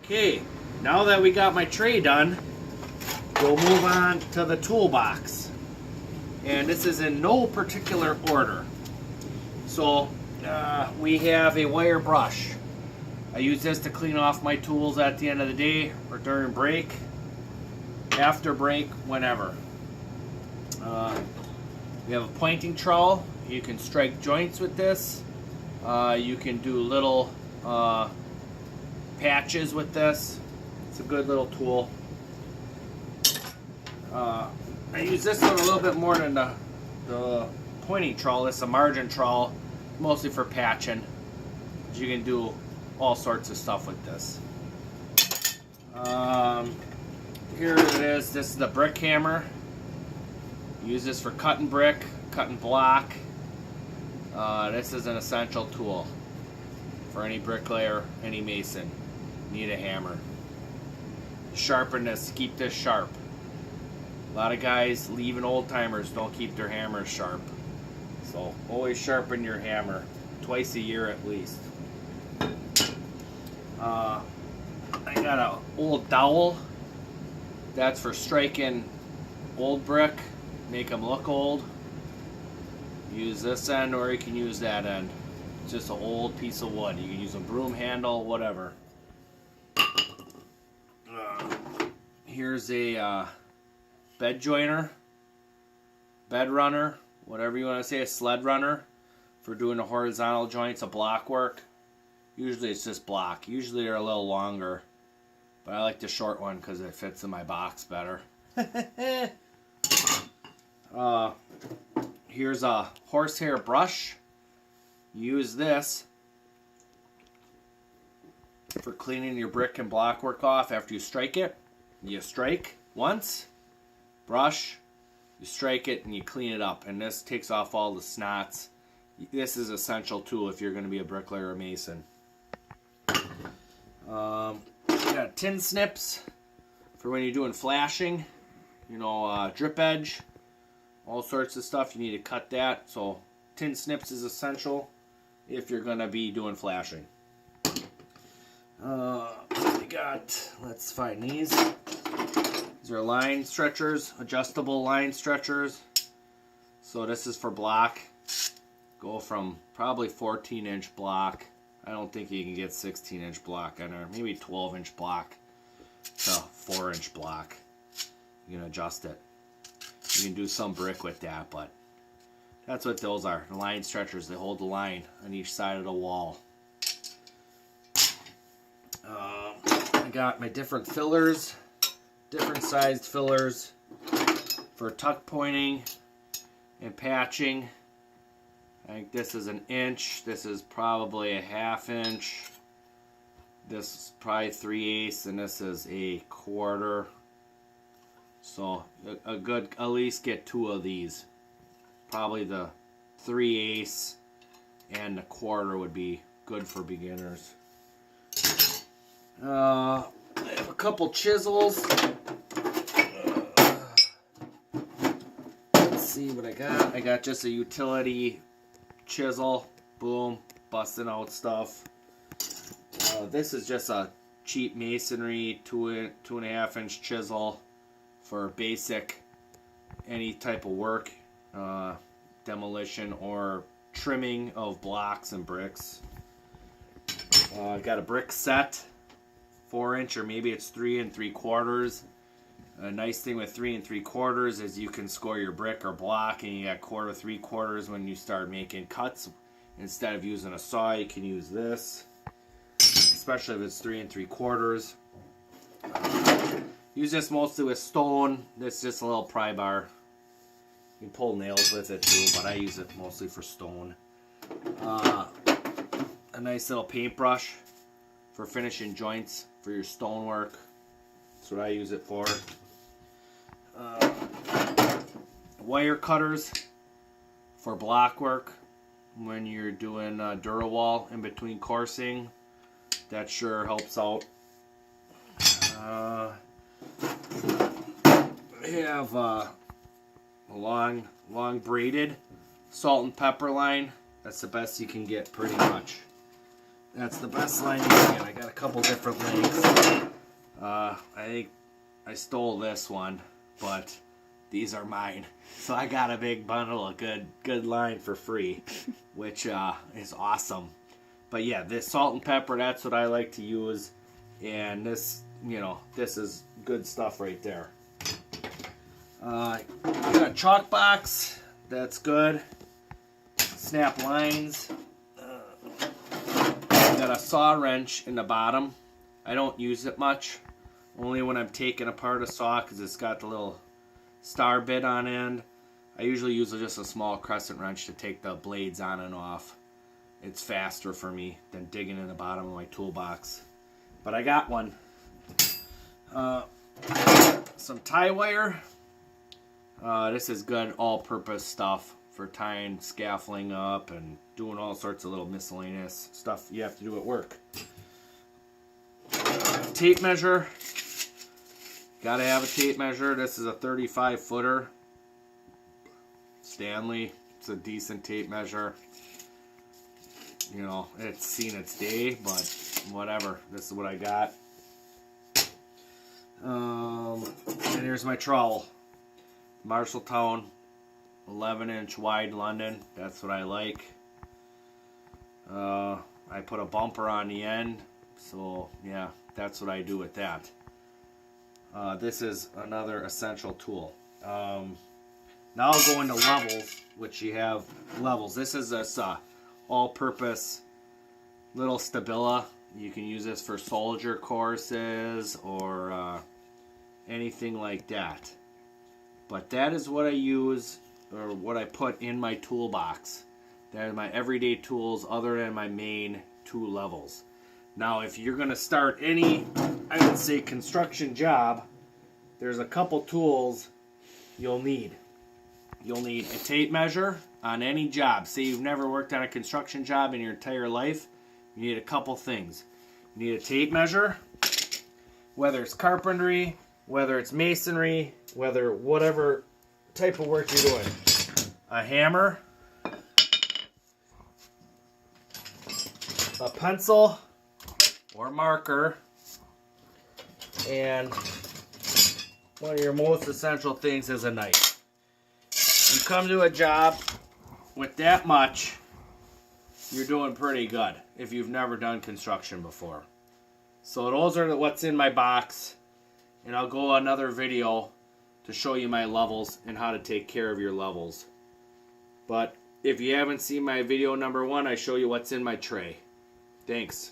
Okay, now that we got my tray done, we'll move on to the toolbox. And this is in no particular order. So we have a wire brush. I use this to clean off my tools at the end of the day or during break, after break, whenever. We have a pointing trowel. You can strike joints with this. You can do little patches with this. It's a good little tool. I use this one a little bit more than the pointing trowel. It's a margin trowel, mostly for patching. But you can do all sorts of stuff with this. Here it is. This is the brick hammer. Use this for cutting brick, cutting block. This is an essential tool for any bricklayer, any mason. Need a hammer. Sharpen this, keep this sharp. A lot of guys, even old timers, don't keep their hammers sharp. So always sharpen your hammer, twice a year at least. I got an old dowel. That's for striking old brick, make them look old. Use this end or you can use that end. It's just an old piece of wood. You can use a broom handle, whatever. Here's a bed joiner, bed runner, whatever you want to say, a sled runner for doing the horizontal joints of block work. Usually it's just block. Usually they're a little longer, but I like the short one because it fits in my box better. Here's a horsehair brush. Use this for cleaning your brick and block work off after you strike it. You strike once, brush, you strike it, and you clean it up. And this takes off all the snots. This is an essential tool if you're going to be a bricklayer or mason. Got tin snips for when you're doing flashing. You know, drip edge, all sorts of stuff. You need to cut that. So tin snips is essential if you're going to be doing flashing. Let's find these. These are line stretchers, adjustable line stretchers. So this is for block. Go from probably 14-inch block. I don't think you can get 16-inch block on there. Maybe 12-inch block to 4-inch block. You can adjust it. You can do some brick with that, but that's what those are. The line stretchers, they hold the line on each side of the wall. I got my different fillers, different sized fillers for tuck pointing and patching. I think this is an inch. This is probably a 1/2 inch. This is probably 3/8, and this is a 1/4. So a good, at least get 2 of these. Probably the 3/8 and the 1/4 would be good for beginners. I have a couple chisels. Let's see what I got. I got just a utility chisel. Boom, busting out stuff. This is just a cheap masonry 2.5 inch chisel for basic any type of work, demolition or trimming of blocks and bricks. I got a brick set, 4-inch, or maybe it's 3 3/4. A nice thing with 3 3/4 is you can score your brick or block, and you got 1/4, 3/4 when you start making cuts. Instead of using a saw, you can use this, especially if it's 3 3/4. Use this mostly with stone. This is just a little pry bar. You can pull nails with it too, but I use it mostly for stone. A nice little paintbrush for finishing joints for your stonework. That's what I use it for. Wire cutters for block work when you're doing Durawall in between coursing. That sure helps out. We have a long braided salt and pepper line. That's the best you can get pretty much. That's the best line you can get. I got a couple different lengths. I think I stole this one, but these are mine. So I got a big bundle of good line for free, which is awesome. But yeah, this salt and pepper, that's what I like to use. And this, this is good stuff right there. I got a chalk box. That's good. Snap lines. Got a saw wrench in the bottom. I don't use it much. Only when I'm taking apart a saw because it's got the little star bit on end. I usually use just a small crescent wrench to take the blades on and off. It's faster for me than digging in the bottom of my toolbox. But I got one. Some tie wire. This is good all-purpose stuff for tying scaffolding up and doing all sorts of little miscellaneous stuff you have to do at work. Tape measure. Gotta have a tape measure. This is a 35 footer. Stanley. It's a decent tape measure. It's seen its day, but whatever. This is what I got. And here's my trowel. Marshalltown 11-inch wide London. That's what I like. I put a bumper on the end. So, yeah, that's what I do with that. This is another essential tool. Now I'll go into levels, which you have levels. This is this all-purpose little stabila. You can use this for soldier courses or anything like that. But that is what I use, or what I put in my toolbox. That are my everyday tools other than my main two levels. Now, if you're going to start any, I would say, construction job, there's a couple tools you'll need. You'll need a tape measure on any job. Say you've never worked on a construction job in your entire life, you need a couple things. You need a tape measure, whether it's carpentry, whether it's masonry, whatever type of work you're doing. A hammer, a pencil or marker, and one of your most essential things is a knife. You come to a job with that much, you're doing pretty good if you've never done construction before. So those are what's in my box, and I'll go another video to show you my levels and how to take care of your levels. But if you haven't seen my video number 1, I show you what's in my tray. Thanks.